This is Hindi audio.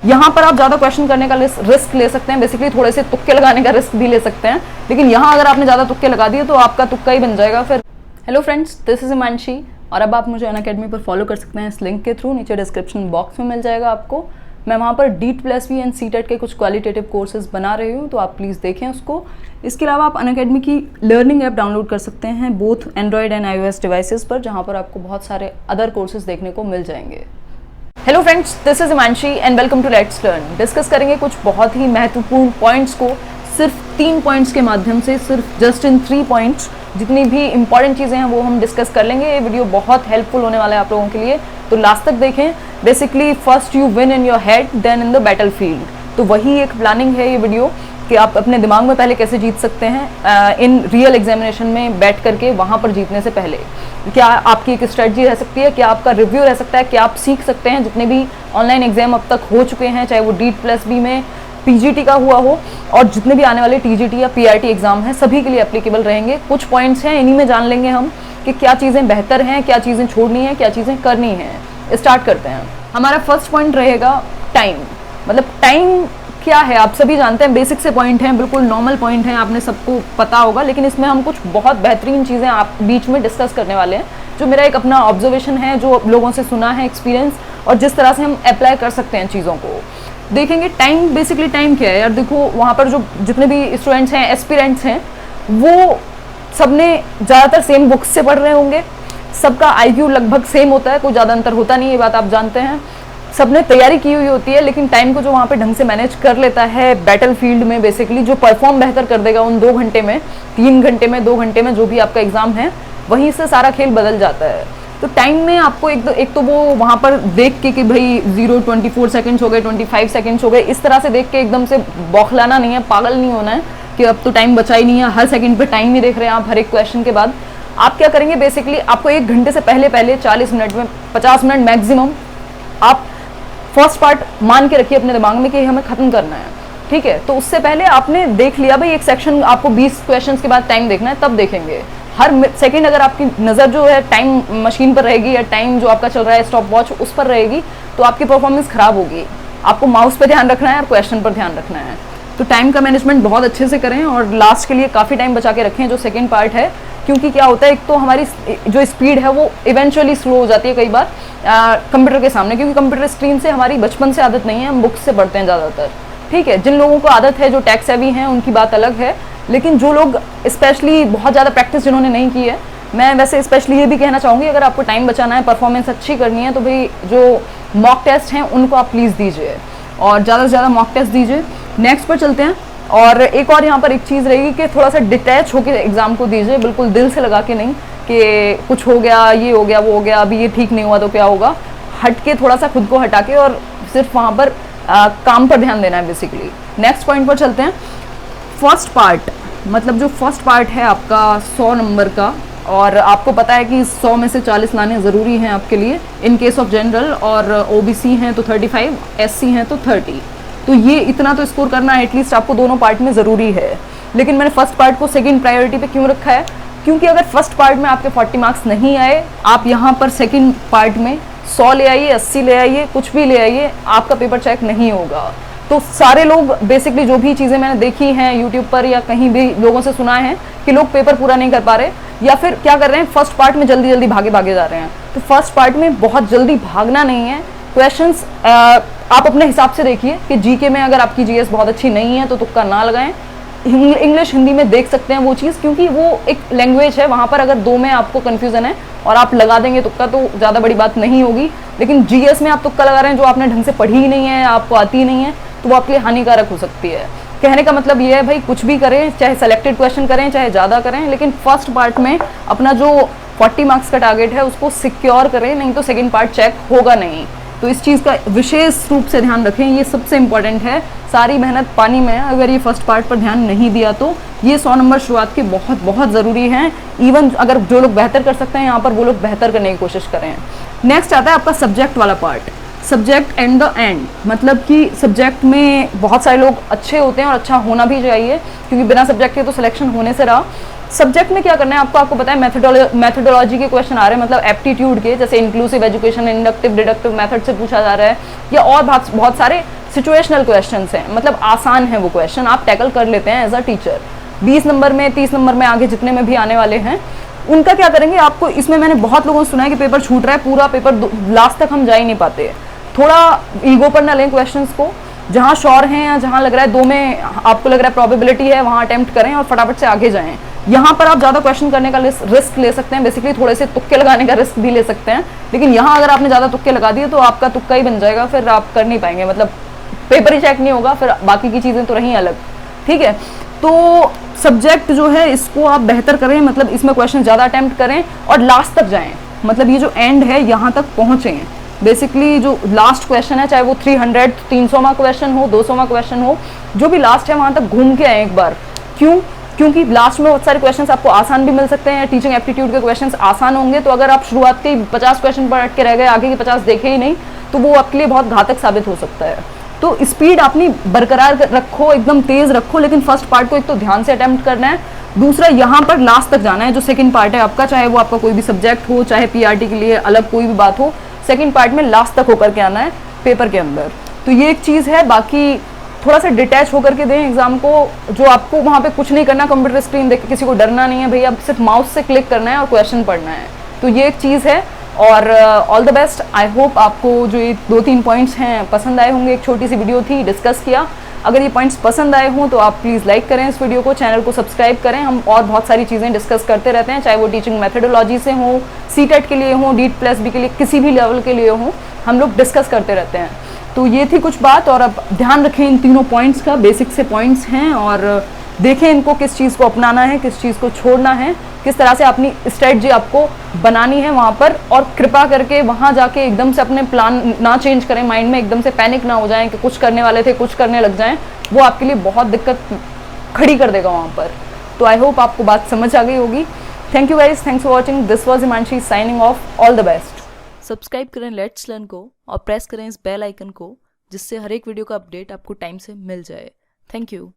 यहाँ पर आप ज़्यादा क्वेश्चन करने का रिस्क ले सकते हैं, बेसिकली थोड़े से तुक्के लगाने का रिस्क भी ले सकते हैं, लेकिन यहाँ अगर आपने ज़्यादा तुक्के लगा दिए तो आपका तुक्का ही बन जाएगा फिर। Hello friends, this is Himanshi और अब आप मुझे अनअकैडमी पर फॉलो कर सकते हैं इस लिंक के थ्रू, नीचे डिस्क्रिप्शन बॉक्स में मिल जाएगा आपको। मैं वहाँ पर DSSSB एंड CTET के कुछ क्वालिटेटिव कोर्सेज बना रही हूँ, तो आप प्लीज़ देखें उसको। इसके अलावा आप अनअकैडमी की लर्निंग ऐप डाउनलोड कर सकते हैं both Android and iOS devices पर, जहाँ पर आपको बहुत सारे अदर कोर्सेज देखने को मिल जाएंगे। Hello friends, this is Himanshi and welcome to let's learn. Discuss करेंगे कुछ बहुत ही महत्वपूर्ण पॉइंट्स को सिर्फ 3 पॉइंट्स के माध्यम से, सिर्फ जस्ट इन 3 पॉइंट्स। जितनी भी इंपॉर्टेंट चीज़ें हैं वो हम डिस्कस कर लेंगे। ये वीडियो बहुत हेल्पफुल होने वाला है आप लोगों के लिए, तो लास्ट तक देखें। Basically first you win in your head then in the battle field, तो वही एक प्लानिंग है ये वीडियो कि आप अपने दिमाग में पहले कैसे जीत सकते हैं इन रियल एग्जामिनेशन में बैठ करके, वहाँ पर जीतने से पहले। क्या आपकी एक स्ट्रेटजी रह सकती है, क्या आपका रिव्यू रह सकता है, क्या आप सीख सकते हैं जितने भी ऑनलाइन एग्जाम अब तक हो चुके हैं, चाहे वो DSSSB में PGT का हुआ हो और जितने भी आने वाले TGT या PRT एग्जाम हैं, सभी के लिए एप्लीकेबल रहेंगे। कुछ पॉइंट्स हैं, इन्हीं में जान लेंगे हम कि क्या चीज़ें बेहतर हैं, क्या चीज़ें छोड़नी है, क्या चीज़ें करनी है। स्टार्ट करते हैं। हमारा फर्स्ट पॉइंट रहेगा टाइम। मतलब टाइम क्या है आप सभी जानते हैं, बेसिक से पॉइंट हैं, बिल्कुल नॉर्मल पॉइंट हैं, आपने सबको पता होगा, लेकिन इसमें हम कुछ बहुत बेहतरीन चीज़ें आप बीच में डिस्कस करने वाले हैं, जो मेरा एक अपना ऑब्जर्वेशन है, जो लोगों से सुना है एक्सपीरियंस, और जिस तरह से हम अप्लाई कर सकते हैं चीज़ों को। देखेंगे टाइम, बेसिकली टाइम क्या है यार। देखो वहाँ पर जो जितने भी स्टूडेंट्स हैं, एस्पिरेंट्स हैं, वो सबने ज़्यादातर सेम बुक्स से पढ़ रहे होंगे, सबका IQ लगभग सेम होता है, कोई ज़्यादा अंतर होता नहीं, ये बात आप जानते हैं। सबने तैयारी की हुई होती है, लेकिन टाइम को जो वहाँ पे ढंग से मैनेज कर लेता है बैटल फील्ड में, बेसिकली जो परफॉर्म बेहतर कर देगा उन 2 घंटे में, 3 घंटे में, 2 घंटे में, जो भी आपका एग्जाम है, वहीं से सारा खेल बदल जाता है। तो टाइम में आपको एक तो वो वहाँ पर देख के कि भाई 24 सेकंड्स हो गए, 25 सेकंड्स हो गए, इस तरह से देख के एकदम से बौखलाना नहीं है, पागल नहीं होना है कि अब तो टाइम बचा ही नहीं है, हर सेकंड पे टाइम ही देख रहे हैं आप हर एक क्वेश्चन के बाद। आप क्या करेंगे, बेसिकली आपको 1 घंटे से पहले 40 मिनट में, 50 मिनट मैक्सिमम, आप फर्स्ट पार्ट मान के रखिए अपने दिमाग में कि हमें खत्म करना है, ठीक है। तो उससे पहले आपने देख लिया भाई एक सेक्शन, आपको 20 क्वेश्चंस के बाद टाइम देखना है, तब देखेंगे। हर सेकंड अगर आपकी नज़र जो है टाइम मशीन पर रहेगी या टाइम जो आपका चल रहा है स्टॉप वॉच उस पर रहेगी, तो आपकी परफॉर्मेंस खराब होगी। आपको माउस पे ध्यान रखना है और क्वेश्चन पर ध्यान रखना है। तो टाइम का मैनेजमेंट बहुत अच्छे से करें और लास्ट के लिए काफ़ी टाइम बचा के रखें, जो सेकेंड पार्ट है, क्योंकि क्या होता है, एक तो हमारी जो स्पीड है वो इवेंचुअली स्लो हो जाती है कई बार कंप्यूटर के सामने, क्योंकि कंप्यूटर स्क्रीन से हमारी बचपन से आदत नहीं है, हम बुक्स से पढ़ते हैं ज़्यादातर, ठीक है। जिन लोगों को आदत है, जो टैक्स हैवी हैं, उनकी बात अलग है, लेकिन जो लोग स्पेशली बहुत ज़्यादा प्रैक्टिस जिन्होंने नहीं की है, मैं वैसे स्पेशली ये भी कहना चाहूँगी, अगर आपको टाइम बचाना है, परफॉर्मेंस अच्छी करनी है, तो भाई जो मॉक टेस्ट हैं उनको आप प्लीज़ दीजिए और ज़्यादा से ज़्यादा मॉक टेस्ट दीजिए। नेक्स्ट पर चलते हैं। और एक और यहाँ पर एक चीज़ रहेगी कि थोड़ा सा डिटैच होकर एग्ज़ाम को दीजिए, बिल्कुल दिल से लगा के नहीं कि कुछ हो गया, ये हो गया, वो हो गया, अभी ये ठीक नहीं हुआ तो क्या होगा। हट के थोड़ा सा खुद को हटा के और सिर्फ वहाँ पर काम पर ध्यान देना है बेसिकली। नेक्स्ट पॉइंट पर चलते हैं। फर्स्ट पार्ट, मतलब जो फर्स्ट पार्ट है आपका 100 नंबर का, और आपको पता है कि 100 में से 40 लाने ज़रूरी हैं आपके लिए इन केस ऑफ जनरल, और OBC हैं तो 35, SC हैं तो 30, तो ये इतना तो स्कोर करना एटलीस्ट आपको दोनों पार्ट में ज़रूरी है। लेकिन मैंने फर्स्ट पार्ट को सेकंड प्रायोरिटी पे क्यों रखा है, क्योंकि अगर फर्स्ट पार्ट में आपके 40 मार्क्स नहीं आए, आप यहाँ पर सेकंड पार्ट में 100 ले आइए, 80 ले आइए, कुछ भी ले आइए, आपका पेपर चेक नहीं होगा। तो सारे लोग बेसिकली जो भी चीज़ें मैंने देखी हैं यूट्यूब पर या कहीं भी लोगों से सुना है कि लोग पेपर पूरा नहीं कर पा रहे, या फिर क्या कर रहे हैं, फर्स्ट पार्ट में जल्दी जल्दी भागे जा रहे हैं। तो फर्स्ट पार्ट में बहुत जल्दी भागना नहीं है। क्वेश्चंस आप अपने हिसाब से देखिए कि GK में अगर आपकी GS बहुत अच्छी नहीं है तो तुक्का ना लगाएं। इंग्लिश हिंदी में देख सकते हैं वो चीज़, क्योंकि वो एक लैंग्वेज है, वहाँ पर अगर 2 में आपको कन्फ्यूज़न है और आप लगा देंगे तुक्का तो ज़्यादा बड़ी बात नहीं होगी। लेकिन GS में आप तुक्का लगा रहे हैं जो आपने ढंग से पढ़ी ही नहीं है, आपको आती ही नहीं है, तो वो आपके लिए हानिकारक हो सकती है। कहने का मतलब ये है भाई, कुछ भी करें, चाहे सेलेक्टेड क्वेश्चन करें, चाहे ज़्यादा करें, लेकिन फर्स्ट पार्ट में अपना जो 40 मार्क्स का टारगेट है उसको सिक्योर करें, नहीं तो सेकेंड पार्ट चेक होगा नहीं। तो इस चीज़ का विशेष रूप से ध्यान रखें, ये सबसे इम्पॉर्टेंट है। सारी मेहनत पानी में, अगर ये फर्स्ट पार्ट पर ध्यान नहीं दिया तो ये 100 नंबर शुरुआत के बहुत बहुत ज़रूरी हैं। इवन अगर जो लोग बेहतर कर सकते हैं यहाँ पर, वो लोग बेहतर करने की कोशिश करें। नेक्स्ट आता है आपका सब्जेक्ट वाला part, subject and the end. मतलब कि सब्जेक्ट में बहुत सारे लोग अच्छे होते हैं और अच्छा होना भी चाहिए, क्योंकि बिना सब्जेक्ट के तो सिलेक्शन होने से रहा। सब्जेक्ट में क्या करना है आपको पता है, मेथोडोलॉजी के क्वेश्चन आ रहे हैं, मतलब एप्टीट्यूड के, जैसे inclusive education, inductive deductive method से पूछा जा रहा है, या और बहुत सारे सिचुएशनल क्वेश्चन हैं, मतलब आसान है वो क्वेश्चन, आप टैकल कर लेते हैं एज अ टीचर। 20 नंबर में, 30 नंबर में, आगे जितने में भी आने वाले हैं उनका क्या करेंगे आपको, इसमें मैंने बहुत लोगों से सुना है कि पेपर छूट रहा है, पूरा पेपर लास्ट तक हम जा ही नहीं पाते। थोड़ा ईगो पर ना लें क्वेश्चंस को, जहां श्योर हैं या जहां लग रहा है दो में आपको लग रहा है प्रोबेबिलिटी है वहां अटेम्प्ट करें और फटाफट से आगे जाएं। यहाँ पर आप ज्यादा क्वेश्चन करने का रिस्क ले सकते हैं, बेसिकली थोड़े से तुक्के लगाने का रिस्क भी ले सकते हैं, लेकिन यहाँ अगर आपने ज्यादा तुक्के लगा दिए तो आपका तुक्का ही बन जाएगा, फिर आप कर नहीं पाएंगे, मतलब पेपर ही चेक नहीं होगा, फिर बाकी की चीजें तो रही अलग। ठीक है, तो सब्जेक्ट जो है इसको आप बेहतर करें, मतलब इसमें क्वेश्चन ज्यादा अटेम्प्ट करें और लास्ट तक जाएं, मतलब ये जो एंड है यहाँ तक पहुंचे। बेसिकली जो लास्ट क्वेश्चन है, चाहे वो 300 300वां क्वेश्चन हो, 200वां क्वेश्चन हो, जो भी लास्ट है वहां तक घूम के आए एक बार। क्यों? क्योंकि लास्ट में बहुत सारे क्वेश्चंस आपको आसान भी मिल सकते हैं, टीचिंग एप्टीट्यूड के क्वेश्चंस आसान होंगे, तो अगर आप शुरुआत के 50 क्वेश्चन पर अटके रह गए, आगे के 50 देखे ही नहीं, तो वो आपके लिए बहुत घातक साबित हो सकता है। तो स्पीड अपनी बरकरार रखो, एकदम तेज रखो, लेकिन फर्स्ट पार्ट को एक तो ध्यान से अटेम्प्ट करना है, दूसरा यहाँ पर लास्ट तक जाना है। जो सेकंड पार्ट है आपका, चाहे वो आपका कोई भी सब्जेक्ट हो, चाहे पीआरटी के लिए अलग कोई भी बात हो, सेकंड पार्ट में लास्ट तक होकर के आना है पेपर के अंदर। तो ये एक चीज़ है। बाकी थोड़ा सा डिटैच होकर के दें एग्जाम को, जो आपको वहाँ पे कुछ नहीं करना, कंप्यूटर स्क्रीन देख के किसी को डरना नहीं है भैया, सिर्फ माउस से क्लिक करना है और क्वेश्चन पढ़ना है। तो ये एक चीज़ है। और all the best. I hope आपको जो ये 2-3 पॉइंट्स हैं पसंद आए होंगे। एक छोटी सी वीडियो थी, डिस्कस किया। अगर ये पॉइंट्स पसंद आए हों तो आप प्लीज़ लाइक करें इस वीडियो को, चैनल को सब्सक्राइब करें। हम और बहुत सारी चीज़ें डिस्कस करते रहते हैं, चाहे वो टीचिंग मेथडोलॉजी से हो, सीटेट के लिए हो, DEET+B के लिए, किसी भी लेवल के लिए हो, हम लोग डिस्कस करते रहते हैं। तो ये थी कुछ बात। और अब ध्यान रखें इन तीनों पॉइंट्स का, बेसिक से पॉइंट्स हैं, और देखें इनको किस चीज़ को अपनाना है, किस चीज़ को छोड़ना है, किस तरह से अपनी स्ट्रेटजी आपको बनानी है वहाँ पर। और कृपा करके वहाँ जाके एकदम से अपने प्लान ना चेंज करें, माइंड में एकदम से पैनिक ना हो जाएं कि कुछ करने वाले थे कुछ करने लग जाएं, वो आपके लिए बहुत दिक्कत खड़ी कर देगा वहाँ पर। तो आई होप आपको बात समझ आ गई होगी। Thank you guys, thanks for watching. This was Himanshi signing off. All the best. Subscribe करें लेट्स लर्न को और प्रेस करें इस बेल आइकन को, जिससे हर एक वीडियो का अपडेट आपको टाइम से मिल जाए। Thank you.